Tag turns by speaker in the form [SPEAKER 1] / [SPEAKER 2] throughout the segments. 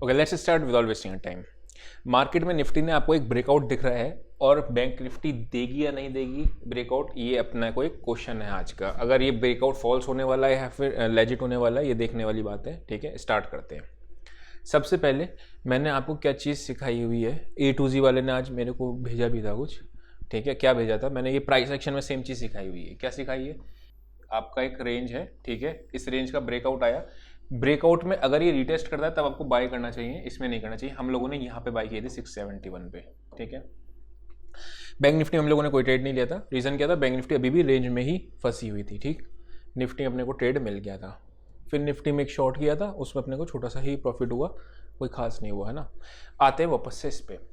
[SPEAKER 1] Okay, let's start without wasting time. Market में Nifty ने आपको एक ब्रेकआउट दिख रहा है और बैंक निफ्टी देगी या नहीं देगी ब्रेकआउट, ये अपना कोई क्वेश्चन है आज का। अगर ये ब्रेकआउट फॉल्स होने वाला है या फिर लेजिट होने वाला है, ये देखने वाली बात है। ठीक है, स्टार्ट करते हैं। सबसे पहले मैंने आपको क्या चीज़ सिखाई हुई है, A to Z वाले ने आज मेरे को भेजा भी था कुछ। ठीक है, क्या भेजा था मैंने, ये प्राइस एक्शन में सेम चीज़ सिखाई हुई है। क्या सिखाई है, आपका एक रेंज है, ठीक है, इस रेंज का ब्रेकआउट आया, ब्रेकआउट में अगर ये रिटेस्ट करता है तब आपको बाय करना चाहिए, इसमें नहीं करना चाहिए। हम लोगों ने यहाँ पे बाय किए थे 671 पे। ठीक है, बैंक निफ्टी हम लोगों ने कोई ट्रेड नहीं लिया था। रीज़न क्या था, बैंक निफ्टी अभी भी रेंज में ही फंसी हुई थी। ठीक, निफ्टी अपने को ट्रेड मिल गया था, फिर निफ्टी में एक शॉर्ट किया था, उसमें अपने को छोटा सा ही प्रॉफिट हुआ, कोई खास नहीं हुआ, है ना। आते हैं वापस से इस पर।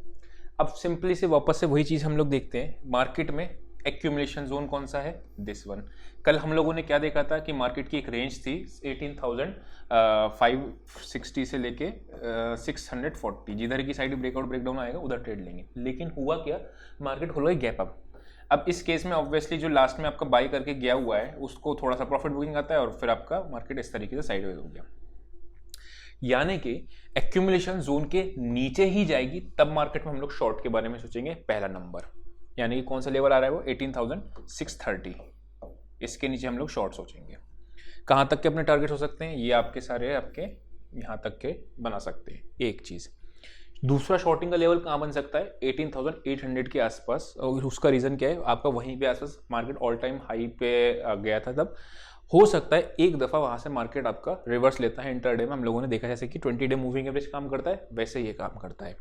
[SPEAKER 1] अब सिंपली से वापस से वही चीज़ हम लोग देखते हैं। मार्केट में एक्यूमुलेशन जोन कौन सा है, दिस वन। कल हम लोगों ने क्या देखा था कि मार्केट की एक रेंज थी 18,560 से लेके 640, जिधर की साइड ब्रेकआउट ब्रेकडाउन आएगा उधर ट्रेड लेंगे। लेकिन हुआ क्या, मार्केट खुल गई गैप अप। अब इस केस में ऑब्वियसली जो लास्ट में आपका बाई करके गया हुआ है उसको थोड़ा सा प्रॉफिट बुकिंग आता है और फिर आपका मार्केट इस तरीके से साइडवेज हो गया। यानी कि एक्यूमुलेशन जोन के नीचे ही जाएगी तब मार्केट में हम लोग शॉर्ट के बारे में सोचेंगे, पहला नंबर। यानी कि कौन सा लेवल आ रहा है वो 18,630, इसके नीचे हम लोग शॉर्ट सोचेंगे। कहाँ तक के अपने टारगेट हो सकते हैं, ये आपके सारे आपके यहाँ तक के बना सकते हैं, एक चीज़। दूसरा शॉर्टिंग का लेवल कहाँ बन सकता है, 18,800 के आसपास। और उसका रीज़न क्या है, आपका वहीं पे आसपास मार्केट ऑल टाइम हाई पे गया था, तब हो सकता है एक दफ़ा वहाँ से मार्केट आपका रिवर्स लेता है। इंटरडे में हम लोगों ने देखा जैसे कि 20 डे मूविंग एवरेज काम करता है, वैसे ये काम करता है।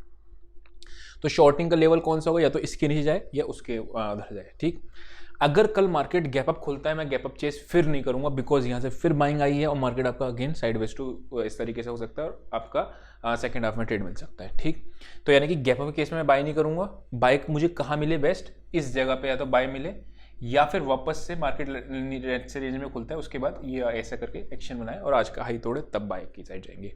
[SPEAKER 1] तो शॉर्टिंग का लेवल कौन सा होगा, या तो इसके नीचे जाए या उसके उधर जाए। ठीक, अगर कल मार्केट गैप अप खुलता है, मैं गैप अप चेस फिर नहीं करूंगा, बिकॉज यहाँ से फिर बाइंग आई है और मार्केट आपका अगेन साइडवेज टू इस तरीके से हो सकता है और आपका सेकंड हाफ में ट्रेड मिल सकता है। ठीक, तो यानी कि गैप अप केस में मैं बाय नहीं करूंगा। बाय मुझे कहाँ मिले बेस्ट, इस जगह पे या तो बाय मिले या फिर वापस से मार्केट से रेंज में खुलता है उसके बाद ये ऐसा करके एक्शन बनाए और आज का हाई तोड़े तब बाय की साइड जाएंगे।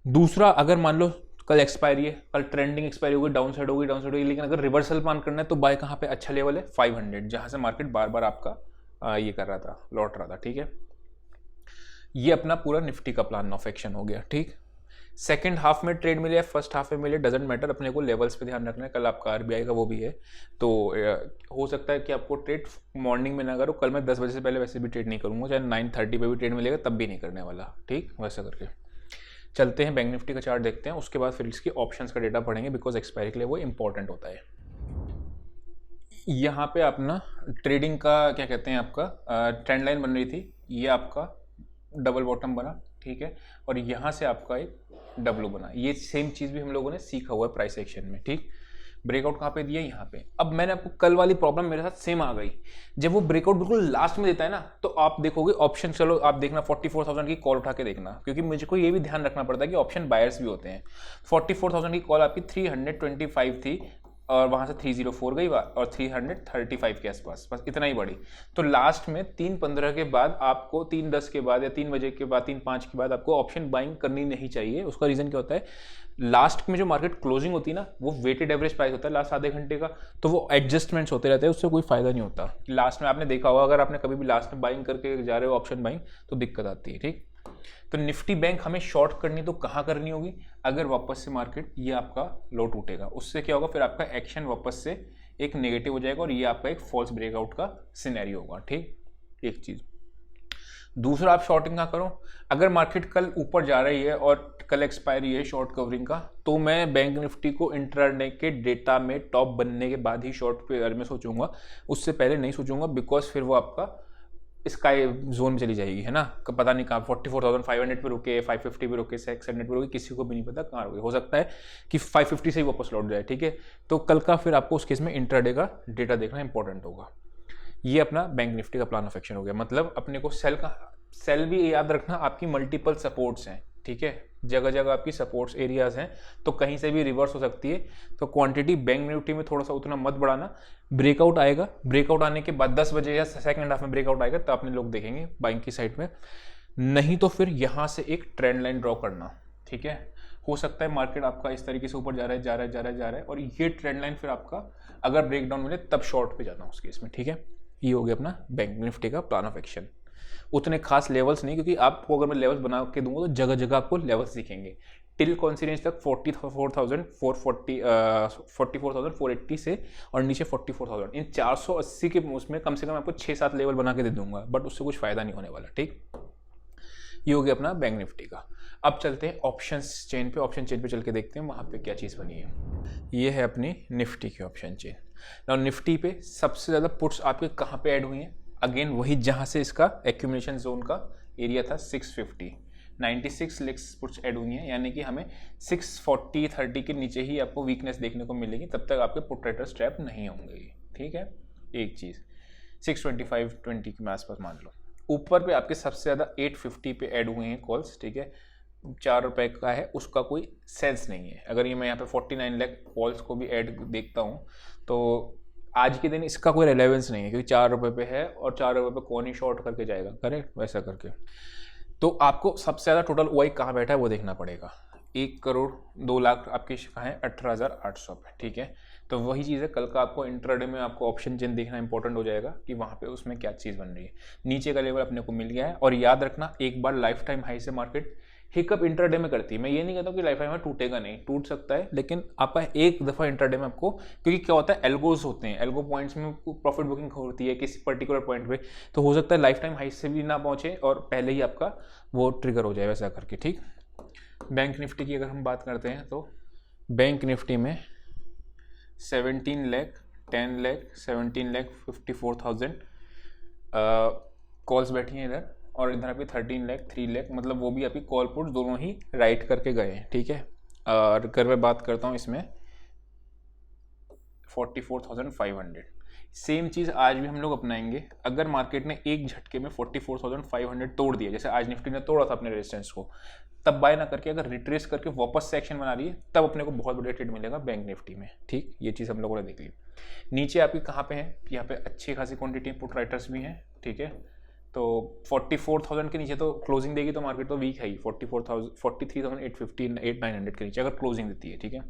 [SPEAKER 1] दूसरा, अगर मान लो कल एक्सपायरी है, कल ट्रेंडिंग एक्सपायरी होगी, डाउन साइड होगी, लेकिन अगर रिवर्सल प्लान करना है तो बाय कहाँ पे अच्छा लेवल है 500, जहां से मार्केट बार बार आपका ये कर रहा था, लौट रहा था। ठीक है, ये अपना पूरा निफ्टी का प्लान ऑफ एक्शन हो गया। ठीक, सेकंड हाफ में ट्रेड मिले या फर्स्ट हाफ में मिले, डजेंट मैटर, अपने को लेवल्स पे ध्यान रखना है। कल आपका आरबीआई का वो भी है, तो हो सकता है कि आपको ट्रेड मॉर्निंग में ना करो। कल मैं 10 बजे से पहले वैसे भी ट्रेड नहीं करूंगा, चाहे 9:30 पे भी ट्रेड मिलेगा तब भी नहीं करने वाला। ठीक, वैसा करके चलते हैं, बैंक निफ्टी का चार्ट देखते हैं, उसके बाद फिर इसकी ऑप्शंस का डेटा पढ़ेंगे, बिकॉज एक्सपायरी के लिए वो इंपॉर्टेंट होता है। यहाँ पे अपना ट्रेडिंग का क्या कहते हैं, आपका ट्रेंड लाइन बन रही थी, ये आपका डबल बॉटम बना। ठीक है, और यहाँ से आपका एक डब्लू बना। ये सेम चीज़ भी हम लोगों ने सीखा हुआ है प्राइस एक्शन में। ठीक, ब्रेकआउट कहाँ पे दिया, यहाँ पे। अब मैंने आपको कल वाली प्रॉब्लम मेरे साथ सेम आ गई, जब वो ब्रेकआउट बिल्कुल लास्ट में देता है ना, तो आप देखोगे ऑप्शन, चलो आप देखना 44,000 की कॉल उठा के देखना, क्योंकि मुझे को ये भी ध्यान रखना पड़ता है कि ऑप्शन बायर्स भी होते हैं। 44,000 की कॉल आपकी 325 थी और वहाँ से 304 गई और 335 के आसपास, बस इतना ही बढ़ी। तो लास्ट में 3:15 के बाद आपको 3:10 के बाद या 3 बजे के बाद 3:05 के बाद आपको ऑप्शन बाइंग करनी नहीं चाहिए। उसका रीज़न क्या होता है, लास्ट में जो मार्केट क्लोजिंग होती है ना, वो वेटेड एवरेज प्राइस होता है लास्ट आधे घंटे का, तो वो एडजस्टमेंट्स होते रहते हैं, उससे कोई फायदा नहीं होता। लास्ट में आपने देखा होगा, अगर आपने कभी भी लास्ट में बाइंग करके जा रहे हो ऑप्शन बाइंग, तो दिक्कत आती है। ठीक, तो निफ्टी बैंक हमें शॉर्ट करनी तो कहाँ करनी होगी, अगर वापस से मार्केट ये आपका लो टूटेगा, उससे क्या होगा, फिर आपका एक्शन वापस से एक नेगेटिव हो जाएगा और ये आपका एक फॉल्स ब्रेकआउट का सिनेरियो होगा। ठीक, एक चीज। दूसरा, आप शॉर्टिंग ना करो। अगर मार्केट कल ऊपर जा रही है और कल एक्सपायरी है शॉर्ट कवरिंग का, तो मैं बैंक निफ्टी को इंट्राडे के डेटा में टॉप बनने के बाद ही शॉर्ट पे में सोचूंगा, उससे पहले नहीं सोचूंगा, बिकॉज फिर वो आपका स्काई जोन में चली जाएगी, है ना। पता नहीं कहाँ 44,500 पे रुके, 550 पे रुके, 600 पे रुके, किसी को भी नहीं पता कहाँ रुके। हो सकता है कि 550 से ही वापस लौट जाए। ठीक है, तो कल का फिर आपको उस केस में इंट्राडे का डेटा देखना इंपॉर्टेंट होगा। ये अपना बैंक निफ्टी का प्लान ऑफ एक्शन हो गया। मतलब अपने को सेल भी याद रखना, आपकी मल्टीपल सपोर्ट्स हैं। ठीक है, जगह जगह आपकी सपोर्ट्स एरियाज हैं, तो कहीं से भी रिवर्स हो सकती है। तो क्वांटिटी बैंक निफ्टी में थोड़ा सा उतना मत बढ़ाना। ब्रेकआउट आएगा, ब्रेकआउट आने के बाद 10 बजे या सेकंड हाफ में ब्रेकआउट आएगा, तो अपने लोग देखेंगे बाइंग की साइड में। नहीं तो फिर यहाँ से एक ट्रेंड लाइन ड्रॉ करना। ठीक है, हो सकता है मार्केट आपका इस तरीके से ऊपर जा रहा है और ये ट्रेंड लाइन फिर आपका अगर ब्रेकडाउन मिले तब शॉर्ट पे जाना उस केस में। ठीक है, ये हो गया अपना बैंक निफ्टी का प्लान ऑफ एक्शन। उतने खास लेवल्स नहीं, क्योंकि आपको अगर मैं लेवल्स बना के दूंगा तो जगह जगह आपको लेवल्स दिखेंगे। टिल कौन सी रेंज तक, 44,480 से और नीचे 44,000, इन 480 के उसमें कम से कम आपको 6-7 लेवल बना के दे दूंगा, बट उससे कुछ फायदा नहीं होने वाला। ठीक, ये हो गया अपना बैंक निफ्टी का। अब चलते हैं ऑप्शंस चेन पे, ऑप्शन चेन पे चल के देखते हैं वहाँ पे क्या चीज़ बनी है। ये है अपनी निफ्टी की ऑप्शन चेन। और निफ्टी पे सबसे ज़्यादा पुट्स आपके कहाँ पे ऐड हुई हैं, अगेन वही जहाँ से इसका एक्यूमुलेशन जोन का एरिया था 650, 96 लेक्स पुट्स ऐड हुई हैं, यानी कि हमें 640-30 के नीचे ही आपको वीकनेस देखने को मिलेगी, तब तक आपके पुट राइटर्स ट्रैप नहीं होंगे। ठीक है, एक चीज़ 625-20 के आसपास मान लो। ऊपर पे आपके सबसे ज़्यादा 850 पे ऐड हुए हैं कॉल्स। ठीक है, 4 रुपये का है, उसका कोई सेंस नहीं है। अगर ये मैं यहाँ पे 49 लाख कॉल्स को भी ऐड देखता हूँ तो आज के दिन इसका कोई रेलेवेंस नहीं है, क्योंकि 4 रुपये पे है और 4 रुपये पे कौन ही शॉर्ट करके जाएगा, करेक्ट, वैसा करके। तो आपको सबसे ज़्यादा टोटल ओआई कहाँ बैठा है वो देखना पड़ेगा। 1,02,00,000 आपके कहाँ है, 18,800 पे। ठीक है, तो वही चीज़ है, कल का आपको इंट्राडे में आपको ऑप्शन चेन देखना इंपॉर्टेंट हो जाएगा कि वहाँ पे उसमें क्या चीज़ बन रही है। नीचे का लेवल अपने को मिल गया है, और याद रखना एक बार लाइफ टाइम हाई से मार्केट हिकअप इंट्राडे में करती है। मैं ये नहीं कहता कि लाइफ टाइम में टूटेगा नहीं, टूट सकता है, लेकिन आपका एक दफ़ा इंट्राडे में आपको, क्योंकि क्या होता है एल्गोज होते हैं, एल्गो पॉइंट्स में प्रॉफिट बुकिंग होती है किसी पर्टिकुलर पॉइंट पे, तो हो सकता है लाइफ टाइम हाई से भी ना पहुँचे और पहले ही आपका वो ट्रिगर हो जाए, वैसा करके। ठीक, बैंक निफ्टी की अगर हम बात करते हैं तो बैंक निफ्टी में 17 लाख, 10 लाख, 17 लाख 54,000 कॉल्स बैठी हैं इधर, और इधर आपकी 13 लाख, 3 लाख, मतलब वो भी आपकी कॉल पुट दोनों ही राइट करके गए हैं। ठीक है, और अगर मैं बात करता हूँ इसमें 44,500, सेम चीज़ आज भी हम लोग अपनाएंगे। अगर मार्केट ने एक झटके में 44,500 तोड़ दिया, जैसे आज निफ्टी ने तोड़ा था अपने रेजिस्टेंस को, तब बाय ना करके अगर रिट्रेस करके वापस से एक्शन बना रही है, तब अपने को बहुत बढ़िया ट्रेड मिलेगा बैंक निफ्टी में। ठीक, ये चीज़ हम लोगों ने देख ली। नीचे आपकी कहाँ पे है, यहाँ पे अच्छी खासी क्वांटिटी पुट राइटर्स भी हैं। ठीक है, तो 44,000 के नीचे तो क्लोजिंग देगी तो मार्केट तो वीक है ही, 43,850, 8,900 के नीचे अगर क्लोजिंग देती है। ठीक है,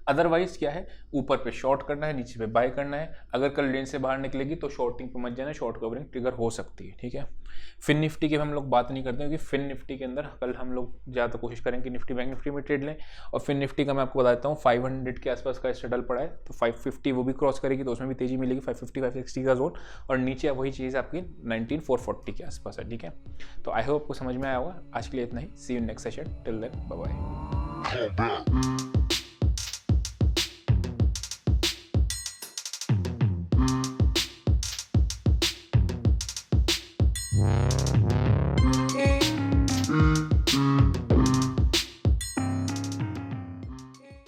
[SPEAKER 1] अदरवाइज क्या है, ऊपर पे शॉर्ट करना है, नीचे पे बाय करना है। अगर कल रेंज से बाहर निकलेगी तो शॉर्टिंग पे मत जाना, शॉर्ट कवरिंग ट्रिगर हो सकती है। ठीक है, फिन निफ्टी के हम लोग बात नहीं करते हैं, क्योंकि फिन निफ्टी के अंदर कल हम लोग ज़्यादा कोशिश करेंगे कि निफ्टी बैंक निफ्टी में ट्रेड लें। और फिन निफ्टी का मैं आपको बताता हूँ 500 के आसपास का स्ट्रगल पड़ा है, तो 550 वो भी क्रॉस करेगी तो उसमें भी तेजी मिलेगी, 550-560 का जोन, और नीचे वही चीज़ आपकी 19,440 के आसपास है। ठीक है, तो आई होप आपको समझ में आया होगा। आज के लिए इतना ही, see you next session, till then bye bye.